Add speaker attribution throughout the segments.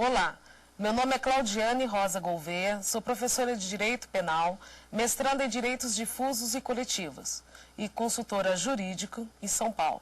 Speaker 1: Olá, meu nome é Claudiane Rosa Gouveia, sou professora de Direito Penal, mestranda em Direitos Difusos e Coletivos e consultora jurídica em São Paulo.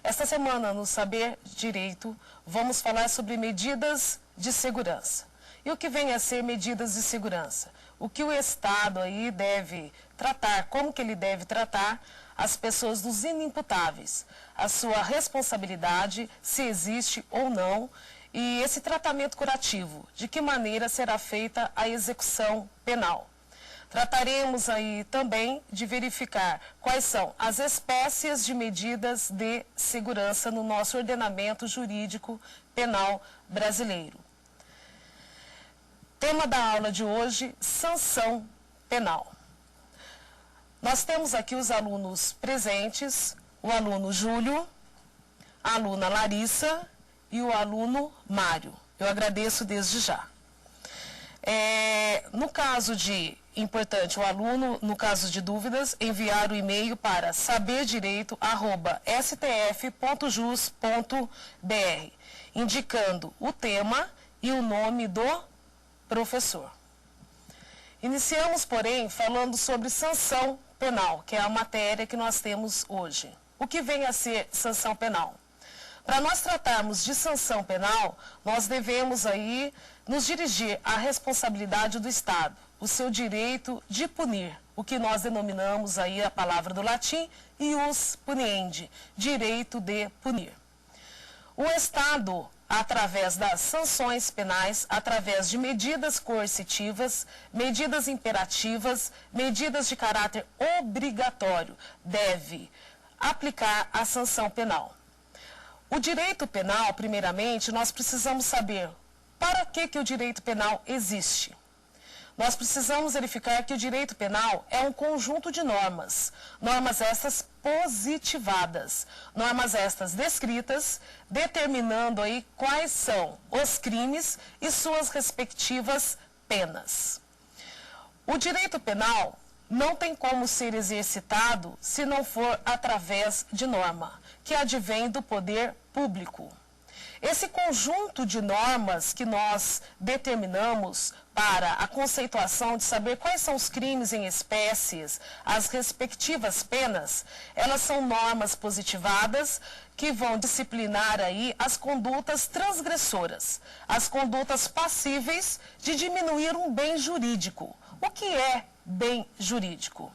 Speaker 1: Esta semana, no Saber Direito, vamos falar sobre medidas de segurança. E o que vem a ser medidas de segurança? O que o Estado aí deve tratar, como que ele deve tratar as pessoas dos inimputáveis, a sua responsabilidade, se existe ou não, e esse tratamento curativo, de que maneira será feita a execução penal. Trataremos aí também de verificar quais são as espécies de medidas de segurança no nosso ordenamento jurídico penal brasileiro. Tema da aula de hoje, sanção penal. Nós temos aqui os alunos presentes, o aluno Júlio, a aluna Larissa e o aluno Mário. Eu agradeço desde já. No caso de importante, o aluno, no caso de dúvidas, enviar o e-mail para saberdireito@stf.jus.br, indicando o tema e o nome do professor. Iniciamos, porém, falando sobre sanção penal, que é a matéria que nós temos hoje. O que vem a ser sanção penal? Para nós tratarmos de sanção penal, nós devemos aí nos dirigir à responsabilidade do Estado, o seu direito de punir, o que nós denominamos aí a palavra do latim, ius puniendi, direito de punir. O Estado, através das sanções penais, através de medidas coercitivas, medidas imperativas, medidas de caráter obrigatório, deve aplicar a sanção penal. O direito penal, primeiramente, nós precisamos saber para que o direito penal existe. Nós precisamos verificar que o direito penal é um conjunto de normas, normas estas positivadas, normas estas descritas, determinando aí quais são os crimes e suas respectivas penas. O direito penal não tem como ser exercitado se não for através de norma, que advém do poder público. Esse conjunto de normas que nós determinamos para a conceituação de saber quais são os crimes em espécies, as respectivas penas, elas são normas positivadas que vão disciplinar aí as condutas transgressoras, as condutas passíveis de diminuir um bem jurídico. O que é bem jurídico?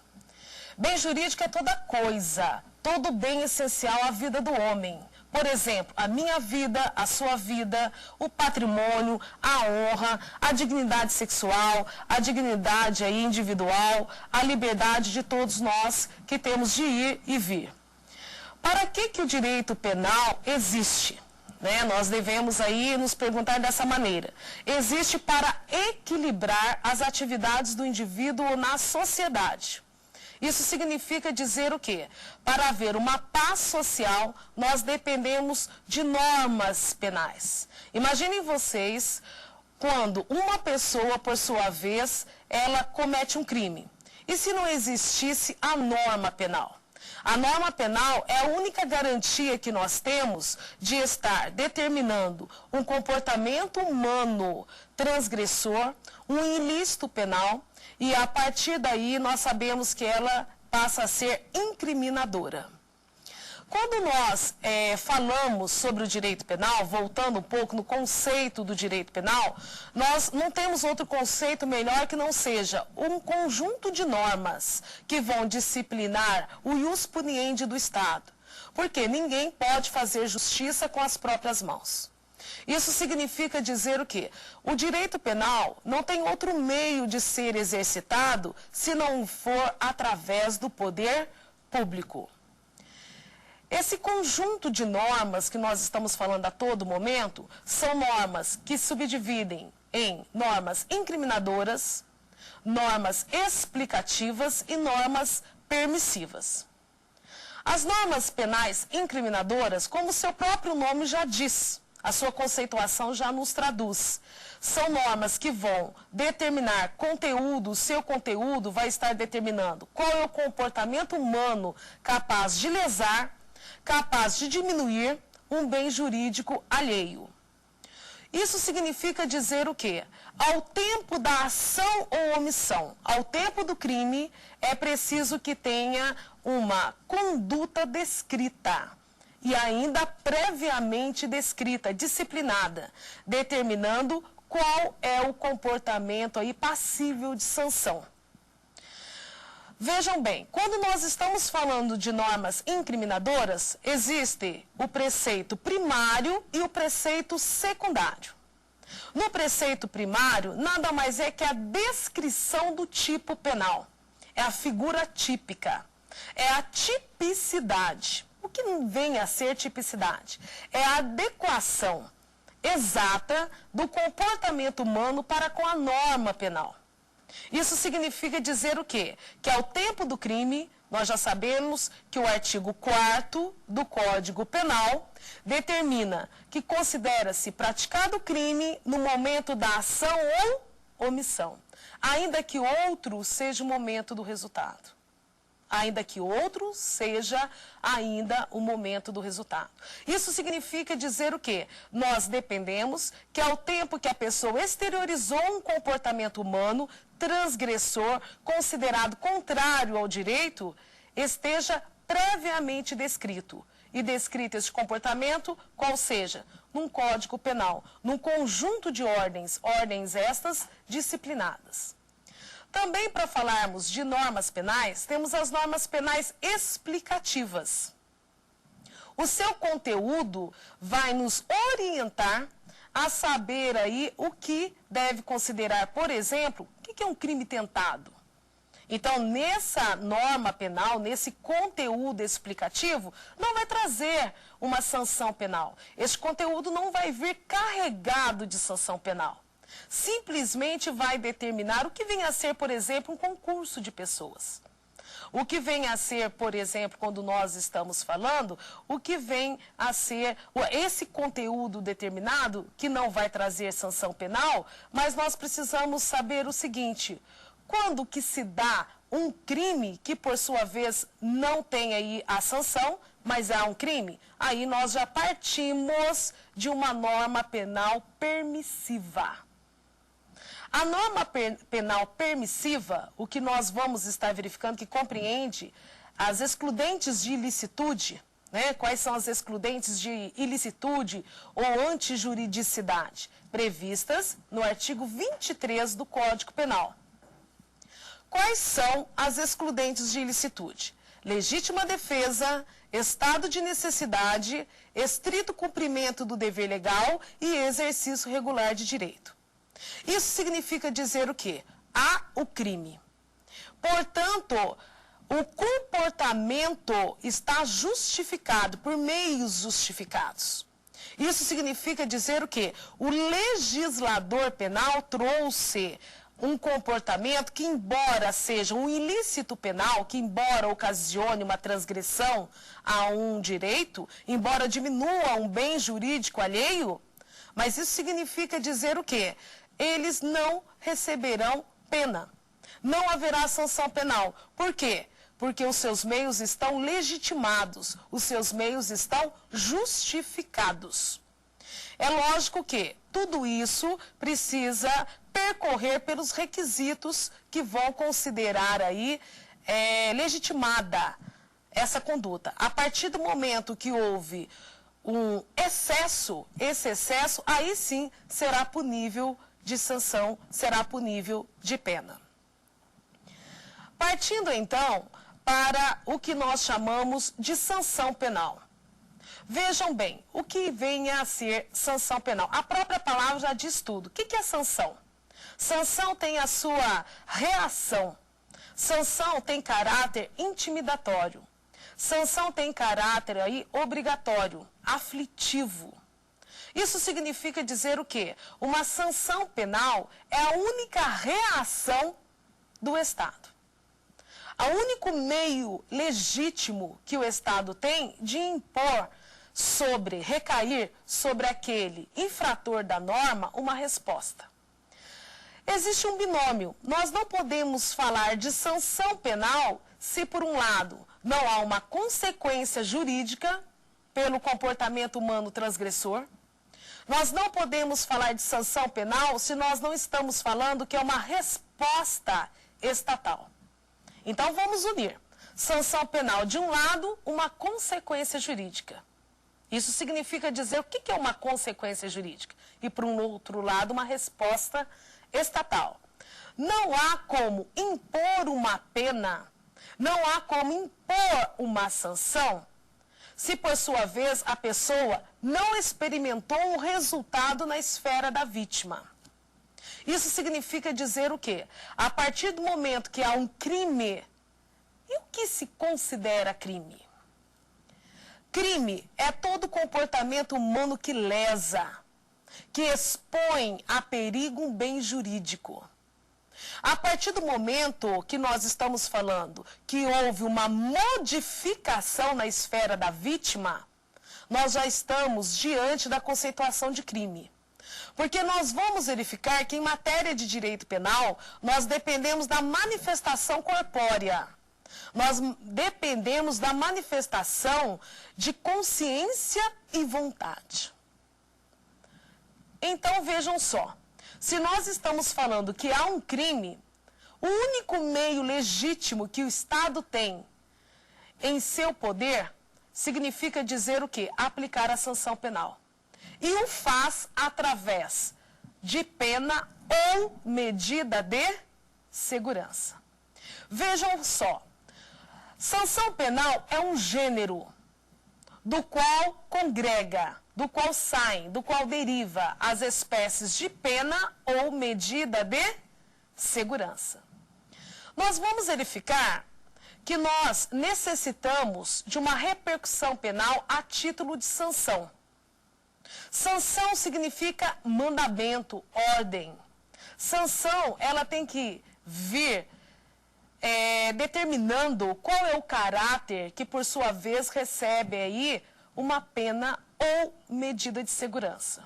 Speaker 1: Bem jurídico é toda coisa, todo bem essencial à vida do homem. Por exemplo, a minha vida, a sua vida, o patrimônio, a honra, a dignidade sexual, a dignidade aí individual, a liberdade de todos nós que temos de ir e vir. Para que o direito penal existe? Nós devemos aí nos perguntar dessa maneira. Existe para equilibrar as atividades do indivíduo na sociedade. Isso significa dizer o quê? Para haver uma paz social, nós dependemos de normas penais. Imaginem vocês quando uma pessoa, por sua vez, ela comete um crime. E se não existisse a norma penal? A norma penal é a única garantia que nós temos de estar determinando um comportamento humano transgressor, um ilícito penal, e a partir daí nós sabemos que ela passa a ser incriminadora. Quando nós falamos sobre o direito penal, voltando um pouco no conceito do direito penal, nós não temos outro conceito melhor que não seja um conjunto de normas que vão disciplinar o ius puniendi do Estado. Porque ninguém pode fazer justiça com as próprias mãos. Isso significa dizer o quê? O direito penal não tem outro meio de ser exercitado se não for através do poder público. Esse conjunto de normas que nós estamos falando a todo momento são normas que subdividem em normas incriminadoras, normas explicativas e normas permissivas. As normas penais incriminadoras, como seu próprio nome já diz, a sua conceituação já nos traduz. São normas que vão determinar conteúdo, o seu conteúdo vai estar determinando qual é o comportamento humano capaz de lesar, capaz de diminuir um bem jurídico alheio. Isso significa dizer o quê? Ao tempo da ação ou omissão, ao tempo do crime, é preciso que tenha uma conduta descrita e ainda previamente descrita, disciplinada, determinando qual é o comportamento aí passível de sanção. Vejam bem, quando nós estamos falando de normas incriminadoras, existe o preceito primário e o preceito secundário. No preceito primário, nada mais é que a descrição do tipo penal. É a figura típica, é a tipicidade. O que vem a ser tipicidade? É a adequação exata do comportamento humano para com a norma penal. Isso significa dizer o quê? Que ao tempo do crime, nós já sabemos que o artigo 4º do Código Penal determina que considera-se praticado o crime no momento da ação ou omissão, ainda que outro seja o momento do resultado. Ainda que outro seja ainda o momento do resultado. Isso significa dizer o quê? Nós dependemos que ao tempo que a pessoa exteriorizou um comportamento humano transgressor, considerado contrário ao direito, esteja previamente descrito. E descrito esse comportamento, qual seja, num Código Penal, num conjunto de ordens estas disciplinadas. Também, para falarmos de normas penais, temos as normas penais explicativas. O seu conteúdo vai nos orientar a saber aí o que deve considerar, por exemplo, o que é um crime tentado. Então, nessa norma penal, nesse conteúdo explicativo, não vai trazer uma sanção penal. Esse conteúdo não vai vir carregado de sanção penal. Simplesmente vai determinar o que vem a ser, por exemplo, um concurso de pessoas. O que vem a ser, por exemplo, quando nós estamos falando, o que vem a ser esse conteúdo determinado, que não vai trazer sanção penal, mas nós precisamos saber o seguinte: quando que se dá um crime que, por sua vez, não tem aí a sanção, mas há um crime, aí nós já partimos de uma norma penal permissiva. A norma penal permissiva, o que nós vamos estar verificando, que compreende as excludentes de ilicitude, né? Quais são as excludentes de ilicitude ou antijuridicidade, previstas no artigo 23 do Código Penal. Quais são as excludentes de ilicitude? Legítima defesa, estado de necessidade, estrito cumprimento do dever legal e exercício regular de direito. Isso significa dizer o quê? Há o crime. Portanto, o comportamento está justificado, por meios justificados. Isso significa dizer o quê? O legislador penal trouxe um comportamento que, embora seja um ilícito penal, que embora ocasione uma transgressão a um direito, embora diminua um bem jurídico alheio, mas isso significa dizer o quê? Eles não receberão pena. Não haverá sanção penal. Por quê? Porque os seus meios estão legitimados, os seus meios estão justificados. É lógico que tudo isso precisa percorrer pelos requisitos que vão considerar aí legitimada essa conduta. A partir do momento que houve um excesso, esse excesso, aí sim será punível de sanção, será punível de pena. Partindo então para o que nós chamamos de sanção penal. Vejam bem, o que vem a ser sanção penal? A própria palavra já diz tudo. O que é sanção? Sanção tem a sua reação. Sanção tem caráter intimidatório. Sanção tem caráter aí obrigatório, aflitivo. Isso significa dizer o quê? Uma sanção penal é a única reação do Estado. O único meio legítimo que o Estado tem de impor recair sobre aquele infrator da norma uma resposta. Existe um binômio. Nós não podemos falar de sanção penal se, por um lado, não há uma consequência jurídica pelo comportamento humano transgressor. Nós não podemos falar de sanção penal se nós não estamos falando que é uma resposta estatal. Então vamos unir sanção penal de um lado, uma consequência jurídica. Isso significa dizer o que é uma consequência jurídica. E, por um outro lado, uma resposta estatal. Não há como impor uma pena, não há como impor uma sanção, se, por sua vez, a pessoa não experimentou um resultado na esfera da vítima. Isso significa dizer o quê? A partir do momento que há um crime, e o que se considera crime? Crime é todo comportamento humano que lesa, que expõe a perigo um bem jurídico. A partir do momento que nós estamos falando que houve uma modificação na esfera da vítima, nós já estamos diante da conceituação de crime. Porque nós vamos verificar que em matéria de direito penal, nós dependemos da manifestação corpórea. Nós dependemos da manifestação de consciência e vontade. Então vejam só, se nós estamos falando que há um crime, o único meio legítimo que o Estado tem em seu poder significa dizer o quê? Aplicar a sanção penal. E o faz através de pena ou medida de segurança. Vejam só, sanção penal é um gênero do qual congrega, do qual saem, do qual deriva as espécies de pena ou medida de segurança. Nós vamos verificar que nós necessitamos de uma repercussão penal a título de sanção. Sanção significa mandamento, ordem. Sanção, ela tem que vir determinando qual é o caráter que, por sua vez, recebe aí uma pena ou medida de segurança.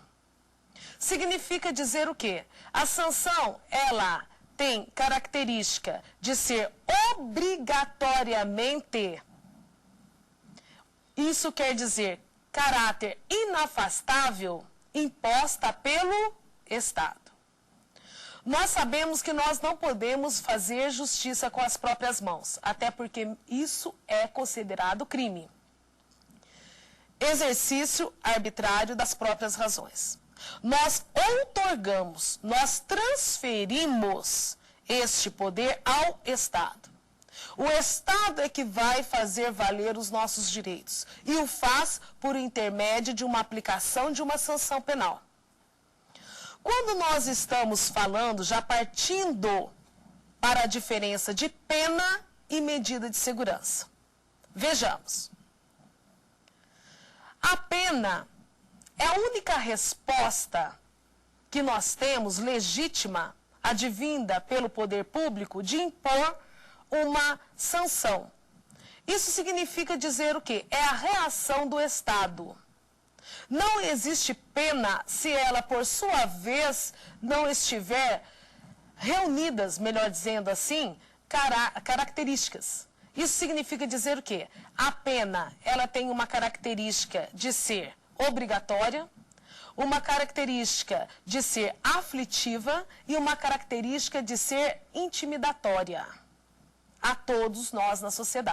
Speaker 1: Significa dizer o quê? A sanção, ela tem característica de ser obrigatoriamente, isso quer dizer caráter inafastável, imposta pelo Estado. Nós sabemos que nós não podemos fazer justiça com as próprias mãos, até porque isso é considerado crime. Exercício arbitrário das próprias razões. Nós outorgamos, nós transferimos este poder ao Estado. O Estado é que vai fazer valer os nossos direitos e o faz por intermédio de uma aplicação de uma sanção penal. Quando nós estamos falando, já partindo para a diferença de pena e medida de segurança. Vejamos. A pena é a única resposta que nós temos legítima, advinda pelo poder público, de impor uma sanção. Isso significa dizer o quê? É a reação do Estado. Não existe pena se ela, por sua vez, não estiver reunidas, melhor dizendo assim, características. Isso significa dizer o quê? A pena, ela tem uma característica de ser obrigatória, uma característica de ser aflitiva e uma característica de ser intimidatória a todos nós na sociedade.